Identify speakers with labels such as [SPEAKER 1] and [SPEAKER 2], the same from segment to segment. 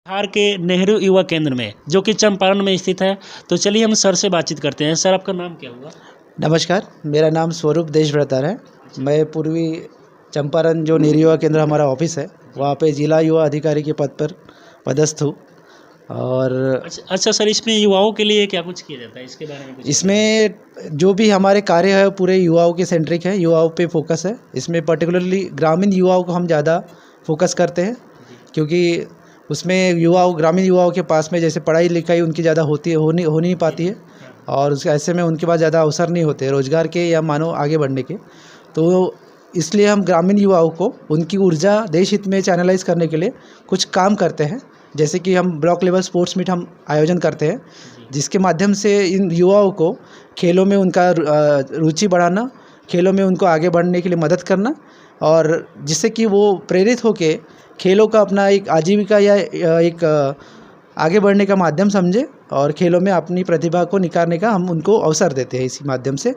[SPEAKER 1] बिहार के नेहरू युवा केंद्र में जो कि चंपारण में स्थित है। तो चलिए हम सर से बातचीत करते हैं। सर, आपका नाम क्या हुआ?
[SPEAKER 2] नमस्कार, मेरा नाम स्वरूप देशभ्रतार है। मैं पूर्वी चंपारण जो नेहरू युवा केंद्र हमारा ऑफिस है, वहाँ पे जिला युवा अधिकारी के पद पर पदस्थ हूँ। और
[SPEAKER 1] अच्छा सर, इसमें युवाओं के लिए क्या कुछ किया जाता है, इसके बारे में कुछ
[SPEAKER 2] इसमें जो भी हमारे कार्य है पूरे युवाओं के सेंट्रिक है, युवाओं पे फोकस है। इसमें पर्टिकुलरली ग्रामीण युवाओं को हम ज़्यादा फोकस करते हैं, क्योंकि उसमें ग्रामीण युवाओं के पास में जैसे पढ़ाई लिखाई उनकी ज़्यादा हो नहीं पाती है, और उस ऐसे में उनके पास ज़्यादा अवसर नहीं होते रोज़गार के या मानो आगे बढ़ने के। तो इसलिए हम ग्रामीण युवाओं को उनकी ऊर्जा देश हित में चैनलाइज करने के लिए कुछ काम करते हैं। जैसे कि हम ब्लॉक लेवल स्पोर्ट्स मीट हम आयोजन करते हैं, जिसके माध्यम से इन युवाओं को खेलों में उनका रुचि बढ़ाना, खेलों में उनको आगे बढ़ने के लिए मदद करना, और जिससे कि वो प्रेरित होके खेलों का अपना एक आजीविका या एक आगे बढ़ने का माध्यम समझे, और खेलों में अपनी प्रतिभा को निखारने का हम उनको अवसर देते हैं इसी माध्यम से।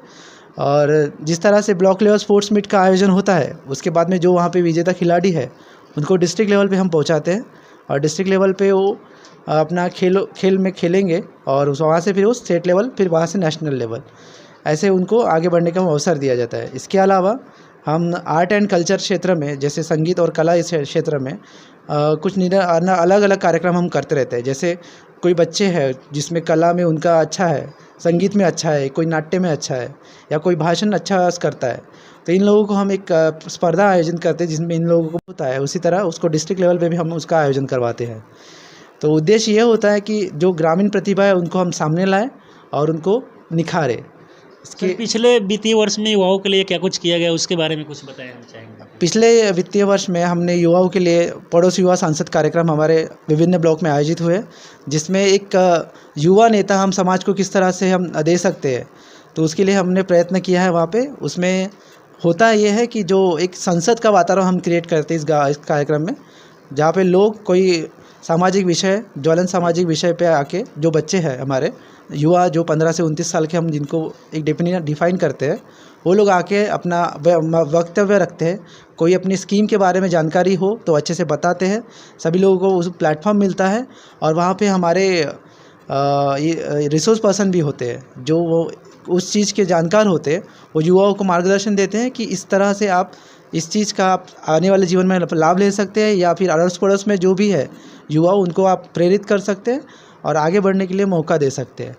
[SPEAKER 2] और जिस तरह से ब्लॉक लेवल स्पोर्ट्स मीट का आयोजन होता है, उसके बाद में जो वहाँ पे विजेता खिलाड़ी है उनको डिस्ट्रिक्ट लेवल पे हम पहुँचाते हैं, और डिस्ट्रिक्ट लेवल पे वो अपना खेल में खेलेंगे, और वहाँ से फिर वो स्टेट लेवल, फिर वहाँ से नेशनल लेवल, ऐसे उनको आगे बढ़ने का अवसर दिया जाता है। इसके अलावा हम आर्ट एंड कल्चर क्षेत्र में, जैसे संगीत और कला इस क्षेत्र में कुछ अलग अलग कार्यक्रम हम करते रहते हैं। जैसे कोई बच्चे हैं जिसमें कला में उनका अच्छा है, संगीत में अच्छा है, कोई नाट्य में अच्छा है, या कोई भाषण अच्छा करता है, तो इन लोगों को हम एक स्पर्धा आयोजन करते हैं जिसमें इन लोगों को होता है। उसी तरह उसको डिस्ट्रिक्ट लेवल पे भी हम उसका आयोजन करवाते हैं। तो उद्देश्य ये होता है कि जो ग्रामीण प्रतिभा है उनको हम सामने लाएं और उनको निखारें।
[SPEAKER 1] इसके पिछले वित्तीय वर्ष में युवाओं के लिए क्या कुछ किया गया, उसके बारे में कुछ बताएं हम चाहेंगे।
[SPEAKER 2] पिछले वित्तीय वर्ष में हमने युवाओं के लिए पड़ोस युवा सांसद कार्यक्रम हमारे विभिन्न ब्लॉक में आयोजित हुए, जिसमें एक युवा नेता हम समाज को किस तरह से हम दे सकते हैं, तो उसके लिए हमने प्रयत्न किया है वहाँ पे। उसमें होता ये है कि जो एक संसद का वातावरण हम क्रिएट करते हैं इस कार्यक्रम में, जहाँ पे लोग कोई सामाजिक विषय, ज्वलन सामाजिक विषय पे आके, जो बच्चे हैं हमारे युवा जो 15 से 29 साल के हम जिनको एक डिफाइन करते हैं, वो लोग आके अपना वक्तव्य रखते हैं। कोई अपनी स्कीम के बारे में जानकारी हो तो अच्छे से बताते हैं, सभी लोगों को उस प्लेटफॉर्म मिलता है। और वहाँ पे हमारे रिसोर्स पर्सन भी होते हैं, जो वो उस चीज़ के जानकार होते हैं, वो युवाओं को मार्गदर्शन देते हैं कि इस तरह से आप इस चीज़ का आप आने वाले जीवन में लाभ ले सकते हैं, या फिर अड़ोस पड़ोस में जो भी है युवा, उनको आप प्रेरित कर सकते हैं और आगे बढ़ने के लिए मौका दे सकते हैं।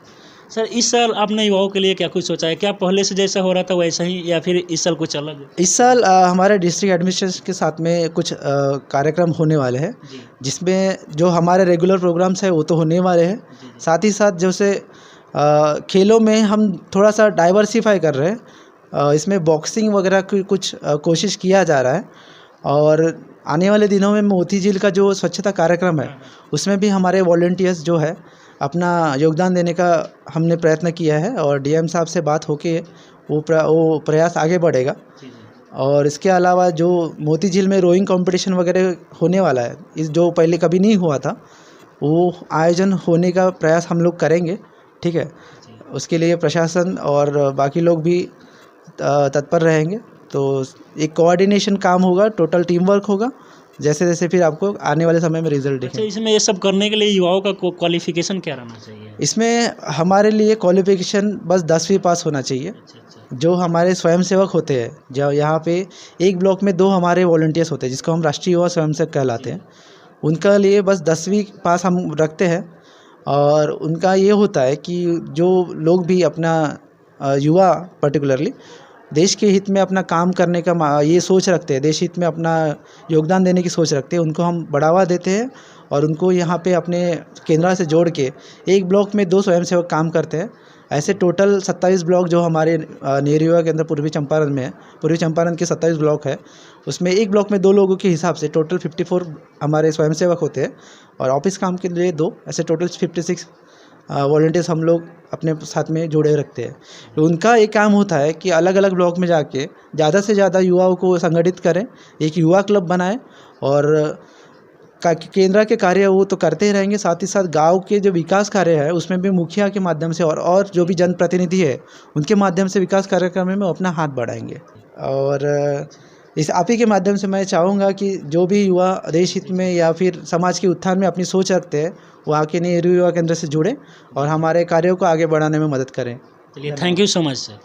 [SPEAKER 1] सर, इस साल आपने युवाओं के लिए क्या कुछ सोचा है? क्या पहले से जैसा हो रहा था वैसा ही, या फिर इस साल कुछ अलग है?
[SPEAKER 2] इस साल हमारे डिस्ट्रिक्ट एडमिनिस्ट्रेशन के साथ में कुछ कार्यक्रम होने वाले हैं, जिसमें जो हमारे रेगुलर प्रोग्राम्स हैं वो तो होने वाले हैं, साथ ही साथ जैसे खेलों में हम थोड़ा सा डाइवर्सिफाई कर रहे हैं। इसमें बॉक्सिंग वगैरह की कुछ कोशिश किया जा रहा है, और आने वाले दिनों में मोती झील का जो स्वच्छता कार्यक्रम है उसमें भी हमारे वॉलंटियर्स जो है अपना योगदान देने का हमने प्रयत्न किया है, और डीएम साहब से बात होके वो प्रयास आगे बढ़ेगा। और इसके अलावा जो मोती झील में रोइंग कंपटीशन वगैरह होने वाला है, इस जो पहले कभी नहीं हुआ था, वो आयोजन होने का प्रयास हम लोग करेंगे। ठीक है, उसके लिए प्रशासन और बाकी लोग भी तत्पर रहेंगे। तो एक कोऑर्डिनेशन काम होगा, टोटल टीम वर्क होगा, जैसे जैसे फिर आपको आने वाले समय में रिजल्ट दिखेंगे।
[SPEAKER 1] इसमें ये सब करने के लिए युवाओं का क्वालिफिकेशन क्या रहना चाहिए?
[SPEAKER 2] इसमें हमारे लिए क्वालिफिकेशन बस 10वीं पास होना चाहिए। जो हमारे स्वयंसेवक होते हैं, जो यहाँ पे एक ब्लॉक में 2 हमारे वॉलंटियर्स होते हैं, जिसको हम राष्ट्रीय युवा स्वयंसेवक कहलाते हैं, उनका लिए बस 10वीं पास हम रखते हैं। और उनका ये होता है कि जो लोग भी अपना युवा पर्टिकुलरली देश के हित में अपना काम करने का ये सोच रखते हैं, देश हित में अपना योगदान देने की सोच रखते हैं, उनको हम बढ़ावा देते हैं, और उनको यहाँ पे अपने केंद्र से जोड़ के एक ब्लॉक में 2 स्वयंसेवक काम करते हैं। ऐसे टोटल 27 ब्लॉक जो हमारे नेहरू युवा केंद्र पूर्वी चंपारण में है, पूर्वी चंपारण के 27 ब्लॉक है, उसमें एक ब्लॉक में 2 लोगों के हिसाब से टोटल 54 हमारे स्वयंसेवक होते हैं, और ऑफिस काम के लिए 2, ऐसे टोटल 56 वॉलंटियर्स हम लोग अपने साथ में जोड़े रखते हैं। तो उनका एक काम होता है कि अलग अलग ब्लॉक में जाके ज़्यादा से ज़्यादा युवाओं को संगठित करें, एक युवा क्लब बनाएं, और केंद्र के कार्य वो तो करते ही रहेंगे, साथ ही साथ गांव के जो विकास कार्य है उसमें भी मुखिया के माध्यम से और जो भी जनप्रतिनिधि है उनके माध्यम से विकास कार्यक्रम में अपना हाथ बढ़ाएंगे। और इस आप ही के माध्यम से मैं चाहूँगा कि जो भी युवा देश हित में या फिर समाज के उत्थान में अपनी सोच रखते हैं वो आके नेहरू युवा केंद्र से जुड़े और हमारे कार्यों को आगे बढ़ाने में मदद करें।
[SPEAKER 1] चलिए, thank you so much sir.